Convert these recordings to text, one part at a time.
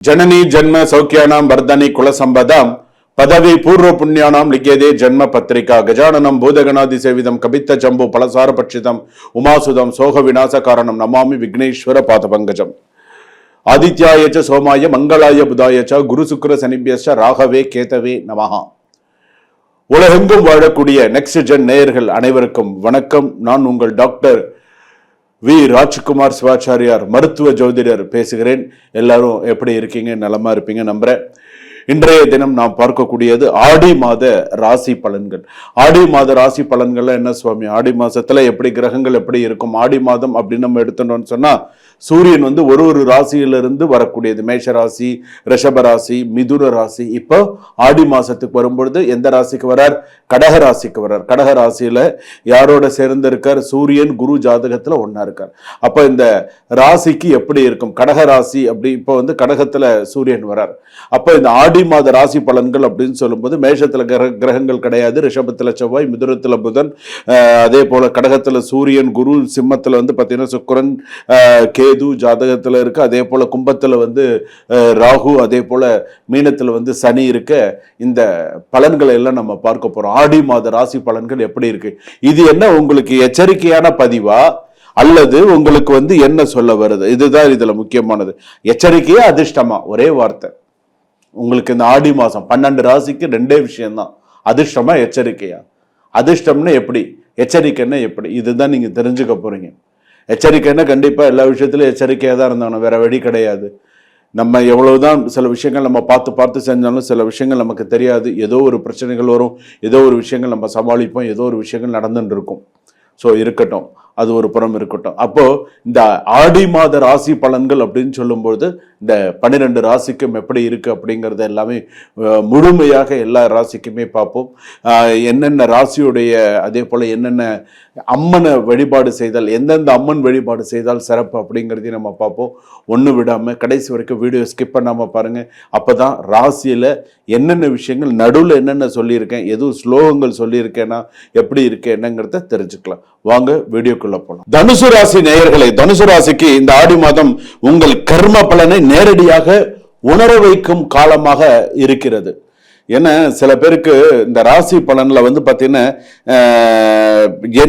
जननी जन्म सौख्यानां वर्धनी कुलसंपदां पदवी पूर्व पुण्यानां लिख्यते जन्म पत्रिका गजाननं भूतगणादिसेवितं कपित्त जम्बू फलसार पक्षितं उमासुदं सोह विनाश कारणं नमामि विघ्नेश्वर पादपंकजम् आदित्याय च सोमाय मंगलाय बुधाय च गुरु शुक्र शनिभ्यश्च राघवे केतवे नमः. உலகெங்கும் வாழக்கூடிய நெக்ஸ்ட் ஜென் நேயர்கள் அனைவருக்கும் வணக்கம். நான் உங்கள் டாக்டர் வி ராஜ்குமார் சிவாச்சாரியார் மருத்துவ ஜோதிடர் பேசுகிறேன். எல்லாரும் எப்படி இருக்கீங்க? நலமா இருப்பீங்க நம்புறேன். இன்றைய தினம் நாம் பார்க்கக்கூடியது ஆடி மாத ராசி பலன்கள். ஆடி மாத ராசி பலன்கள்ல என்ன சுவாமி, ஆடி மாசத்துல எப்படி கிரகங்கள் எப்படி இருக்கும்? ஆடி மாதம் அப்படின்னு நம்ம எடுத்துட்டோம்னு சொன்னா சூரியன் ஒரு ராசியிலிருந்து வரக்கூடியது. மேஷ ராசி, ரிஷப ராசி, மிதுன ராசி. இப்போ ஆடி மாசத்துக்கு வரும்பொழுது எந்த ராசிக்கு வரார்? கடக ராசிக்கு வர்றார். கடக ராசியில யாரோட சேர்ந்து இருக்கார்? சூரியன் குரு ஜாதகத்துல ஒன்னா இருக்கார். அப்ப இந்த ராசிக்கு எப்படி இருக்கும்? கடக ராசி அப்படி இப்போ கடகத்துல சூரியன் வரார். அப்ப இந்த ஆடி மாத ராசி பலன்கள் அப்படின்னு சொல்லும்போது மேஷத்துல கிரகங்கள் கிடையாது. ரிஷபத்துல செவ்வாய், மிதுனத்துல புதன், அதே போல கடகத்துல சூரியன் குரு, சிம்மத்துல பாத்தீங்கன்னா சுக்கிரன், கேது ஜாதகத்துல இருக்கு. அதே போல கும்பத்துல ராகு, அதே போல மீனத்துல சனி இருக்க. இந்த பலன்களை எல்லாம் நம்ம பார்க்க போறோம். ஆடி மாத ராசி பலன்கள் எப்படி இருக்கு? இது என்ன உங்களுக்கு எச்சரிக்கையான பதிவா அல்லது உங்களுக்கு என்ன சொல்ல வருது? இதுதான் இதுல முக்கியமானது. எச்சரிக்கையா அதிர்ஷ்டமா? ஒரே வார்த்தை. உங்களுக்கு இந்த ஆடி மாசம் 12 ராசிக்கு ரெண்டே விஷயம்தான். அதிர்ஷ்டமா எச்சரிக்கையா? அதிர்ஷ்டம்னா எப்படி, எச்சரிக்கைன்னா எப்படி? இதுதான் நீங்க தெரிஞ்சுக்க போறீங்க. எச்சரிக்கைன்னா கண்டிப்பா எல்லா விஷயத்திலும் எச்சரிக்கையா தான் இருந்தாங்க, வேற வழி கிடையாது. நம்ம எவ்வளவுதான் சில விஷயங்கள் நம்ம பார்த்து செஞ்சாலும் சில விஷயங்கள் நமக்கு தெரியாது. ஏதோ ஒரு பிரச்சனைகள் வரும், ஏதோ ஒரு விஷயங்கள் நம்ம சமாளிப்போம், ஏதோ ஒரு விஷயங்கள் நடந்துட்டு இருக்கும். ஸோ இருக்கட்டும், அது ஒரு புறம் இருக்கட்டும். அப்போ இந்த ஆடி மாத ராசி பலன்கள் அப்படின்னு சொல்லும்போது இந்த 12 ராசிக்கும் எப்படி இருக்கு அப்படிங்கறத எல்லாமே முழுமையாக எல்லா ராசிக்குமே பார்ப்போம். என்னென்ன ராசியுடைய, அதே போல என்னென்ன அம்மனை வழிபாடு செய்தால், எந்தெந்த அம்மன் வழிபாடு செய்தால் சிறப்பு அப்படிங்கிறதையும் நம்ம பார்ப்போம். ஒன்று விடாம கடைசி வரைக்கும் வீடியோ ஸ்கிப் பண்ணாம பாருங்க. அப்பதான் ராசியில என்னென்ன விஷயங்கள், நடுவில் என்னென்ன சொல்லியிருக்கேன், எதுவும் ஸ்லோகங்கள் சொல்லியிருக்கேன்னா எப்படி இருக்கு என்னங்கிறத தெரிஞ்சுக்கலாம். வாங்க வீடியோக்குள்ள போலாம். தனுசு ராசி நேயர்களை, தனுசு ராசிக்கு இந்த ஆடி மாதம் உங்கள் கர்ம பலனை நேரடியாக உணர வைக்கும் காலமாக இருக்கிறது. ஏன்னா சில பேருக்கு இந்த ராசி பலன்ல பாத்தீங்கன்னா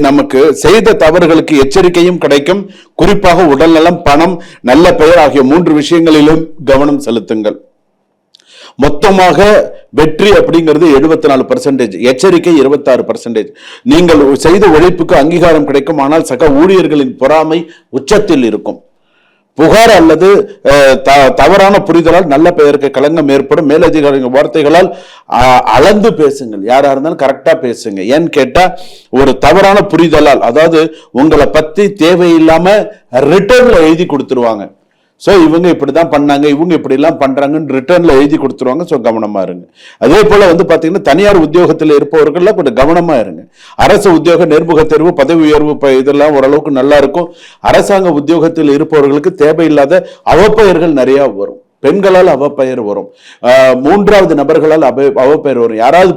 நமக்கு செய்த தவறுகளுக்கு எச்சரிக்கையும் கிடைக்கும். குறிப்பாக உடல்நலம், பணம், நல்ல பெயர் ஆகிய 3 விஷயங்களிலும் கவனம் செலுத்துங்கள். மொத்தமாக வெற்றி அப்படிங்கிறது 74%, எச்சரிக்கை 26%. நீங்கள் செய்த உழைப்புக்கு அங்கீகாரம் கிடைக்கும். ஆனால் சக ஊழியர்களின் பொறாமை உச்சத்தில் இருக்கும். புகார் அல்லது தவறான புரிதலால் நல்ல பெயருக்கு களங்கம் ஏற்படும். மேலதிகாரிகள் வார்த்தைகளால் அளந்து பேசுங்கள். யாரா இருந்தாலும் கரெக்டா பேசுங்க. ஏன்னு கேட்டா ஒரு தவறான புரிதலால், அதாவது உங்களை பத்தி தேவையில்லாம ரிட்டர்ன்ல எழுதி கொடுத்துருவாங்க. ஸோ இவங்க இப்படிதான் பண்ணாங்க, இவங்க இப்படி எல்லாம் பண்றாங்கன்னு ரிட்டர்ன்ல எழுதி கொடுத்துருவாங்க. ஸோ கவனமா இருங்க. அதே போல பாத்தீங்கன்னா தனியார் உத்தியோகத்தில் இருப்பவர்கள்லாம் கொஞ்சம் கவனமா இருங்க. அரசு உத்தியோக, நேர்முக தேர்வு, பதவி உயர்வு இதெல்லாம் ஓரளவுக்கு நல்லா இருக்கும். அரசாங்க உத்தியோகத்தில் இருப்பவர்களுக்கு தேவையில்லாத அவப்பெயர்கள் நிறைய வரும். பெண்களால் அவப்பெயர் வரும், 3வது நபர்களால் அவப்பெயர் வரும். யாராவது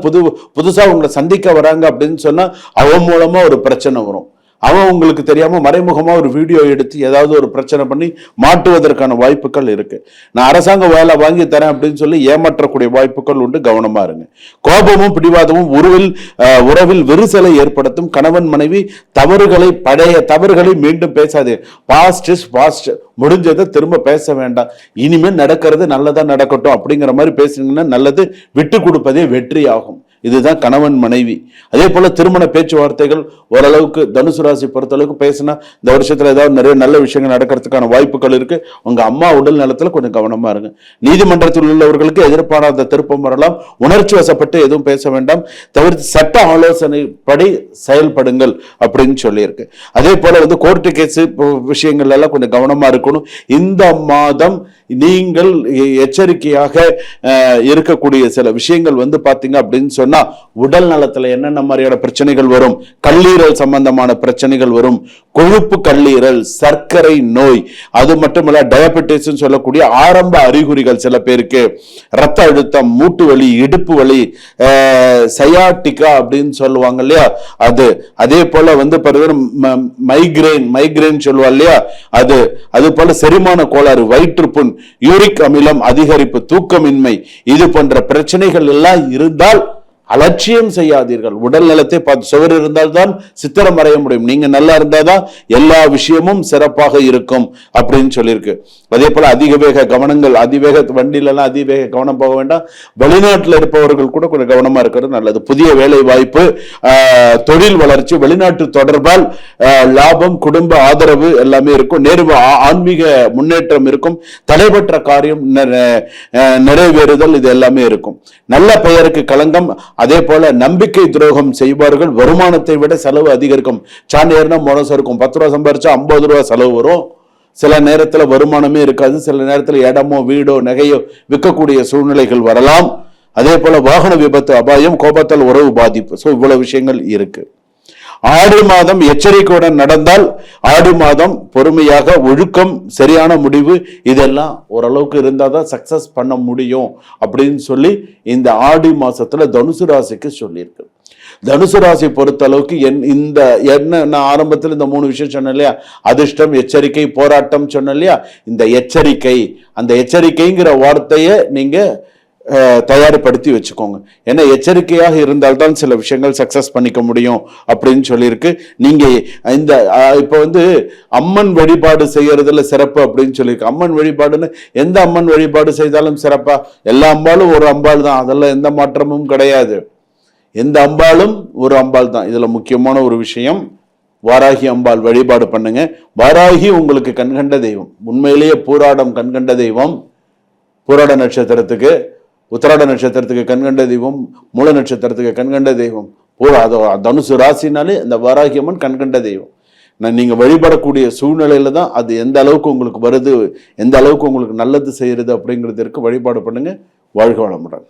புதுசா உங்களை சந்திக்க வராங்க அப்படின்னு சொன்னா அவன் மூலமா ஒரு பிரச்சனை வரும். அவன் உங்களுக்கு தெரியாம மறைமுகமா ஒரு வீடியோ எடுத்து ஏதாவது ஒரு பிரச்சனை பண்ணி மாட்டுவதற்கான வாய்ப்புகள் இருக்கு. நான் அரசாங்க வேலை வாங்கி தரேன் அப்படின்னு சொல்லி ஏமாற்றக்கூடிய வாய்ப்புகள் உண்டு. கவனமா இருங்க. கோபமும் பிடிவாதமும் உறவில் விரிசலை ஏற்படுத்தும். கணவன் மனைவி பழைய தவறுகளை மீண்டும் பேசாதே. Past is past. முடிஞ்சதை திரும்ப பேச வேண்டாம். இனிமேல் நடக்கிறது நல்லதா நடக்கட்டும் அப்படிங்கிற மாதிரி பேசுனீங்கன்னா நல்லது. விட்டு கொடுப்பதே வெற்றி ஆகும். இதுதான் கணவன் மனைவி. அதே போல திருமண பேச்சுவார்த்தைகள் ஓரளவுக்கு தனுசு ராசி பொறுத்தளவுக்கு பேசினா இந்த வருஷத்துல ஏதாவது நிறைய நல்ல விஷயங்கள் நடக்கிறதுக்கான வாய்ப்புகள் இருக்கு. உங்க அம்மா உடல் நலத்துல கொஞ்சம் கவனமா இருங்க. நீதிமன்றத்தில் உள்ளவர்களுக்கு எதிர்பாராத திருப்பம் வரலாம். உணர்ச்சி வசப்பட்டு எதுவும் பேச வேண்டாம். தவிர்த்து சட்ட ஆலோசனைப்படி செயல்படுங்கள் அப்படின்னு சொல்லியிருக்கு. அதே போல கோர்ட்டு கேஸ் விஷயங்கள் எல்லாம் கொஞ்சம் கவனமா இருக்கணும். இந்த மாதம் நீங்கள் எச்சரிக்கையாக இருக்கக்கூடிய சில விஷயங்கள் பாத்தீங்க அப்படின்னு சொன்னா உடல் நலத்துல என்னென்ன மாதிரியான பிரச்சனைகள் வரும்? கல்லீரல் சம்பந்தமான பிரச்சனைகள் வரும், கொழுப்பு கல்லீரல், சர்க்கரை நோய், அது மட்டுமல்ல டயபெட்டிஸ் சொல்லக்கூடிய ஆரம்ப அறிகுறிகள் சில பேருக்கு, ரத்த அழுத்தம், மூட்டு வலி, இடுப்பு வலி, சயாட்டிகா அப்படின்னு சொல்லுவாங்க இல்லையா அது, அதே போல மைக்ரேன் சொல்லுவா இல்லையா அது போல செரிமான கோளாறு, வயிற்றுப்புண், யூரிக் அமிலம் அதிகரிப்பு, தூக்கமின்மை, இது போன்ற பிரச்சனைகள் எல்லாம் இருந்தால் அலட்சியம் செய்யாதீர்கள். உடல் நலத்தை பார்த்து, சுவர் இருந்தால்தான் சித்திரம் வரைய முடியும். நீங்க நல்லா இருந்தாதான் எல்லா விஷயமும் சிறப்பாக இருக்கும் அப்படின்னு சொல்லியிருக்கு. அதே போல அதிக வேக கவனங்கள், அதிவேக வண்டியில எல்லாம் அதிவேக கவனம் போக வேண்டாம். வெளிநாட்டில் இருப்பவர்கள் கூட கொஞ்சம் கவனமா இருக்கிறது நல்லது. புதிய வேலை வாய்ப்பு, தொழில் வளர்ச்சி, வெளிநாட்டு தொடர்பால் லாபம், குடும்ப ஆதரவு எல்லாமே இருக்கும். ஆன்மீக முன்னேற்றம் இருக்கும். தடைபெற்ற காரியம் நிறைவேறுதல், இது எல்லாமே இருக்கும். நல்ல பெயருக்கு களங்கம். அதே போல நம்பிக்கை துரோகம் செய்வார்கள். வருமானத்தை விட செலவு அதிகரிக்கும். சாண்டியர்னா மோனஸ் இருக்கும். 10 ரூபா சம்பாரிச்சா 50 ரூபா செலவு வரும். சில நேரத்தில் வருமானமே இருக்காது. சில நேரத்தில் இடமோ வீடோ நகையோ விற்கக்கூடிய சூழ்நிலைகள் வரலாம். அதே போல வாகன விபத்து அபாயம், கோபத்தால் உறவு பாதிப்பு. இவ்வளவு விஷயங்கள் இருக்கு. ஆடி மாதம் எச்சரிக்கையுடன் நடந்தால், ஆடி மாதம் பொறுமையாக, ஒழுக்கம், சரியான முடிவு, இதெல்லாம் ஓரளவுக்கு இருந்தாதான் சக்சஸ் பண்ண முடியும் அப்படின்னு சொல்லி இந்த ஆடி மாசத்துல தனுசு ராசிக்கு சொல்லியிருக்கு. தனுசு ராசி பொறுத்த அளவுக்கு நான் ஆரம்பத்தில் இந்த 3 விஷயம் சொன்னேன் இல்லையா, அதிர்ஷ்டம், எச்சரிக்கை, போராட்டம் சொன்னேன் இல்லையா. இந்த எச்சரிக்கை, அந்த எச்சரிக்கைங்கிற வார்த்தையை நீங்க தயார்படுத்தி வச்சுக்கோங்க. ஏன்னா எச்சரிக்கையாக இருந்தால்தான் சில விஷயங்கள் சக்சஸ் பண்ணிக்க முடியும் அப்படின்னு சொல்லியிருக்கு. நீங்க இப்ப அம்மன் வழிபாடு செய்யறதுல சிறப்பு அப்படின்னு சொல்லியிருக்கு. அம்மன் வழிபாடுன்னு எந்த அம்மன் வழிபாடு செய்தாலும் சிறப்பா? எல்லா அம்பாலும் ஒரு அம்பாள் தான், அதெல்லாம் எந்த மாற்றமும் கிடையாது. எந்த அம்பாலும் ஒரு அம்பாள் தான். இதுல முக்கியமான ஒரு விஷயம், வாராகி அம்பாள் வழிபாடு பண்ணுங்க. வாராகி உங்களுக்கு கண்கண்ட தெய்வம். உண்மையிலேயே பூராடம் கண்கண்ட தெய்வம். பூராட நட்சத்திரத்துக்கு, உத்திராட நட்சத்திரத்துக்கு கண்கண்ட தெய்வம், மூல நட்சத்திரத்துக்கு கண்கண்ட தெய்வம். தனுசு ராசினாலே இந்த வாராகி அம்மன் கண்கண்ட தெய்வம். நீங்க வழிபடக்கூடிய சூழ்நிலையில தான் அது எந்த அளவுக்கு உங்களுக்கு வருது, எந்த அளவுக்கு உங்களுக்கு நல்லது செய்யறது அப்படிங்கிறதுக்கு வழிபாடு பண்ணுங்க. வாழ்க வளமுடன்.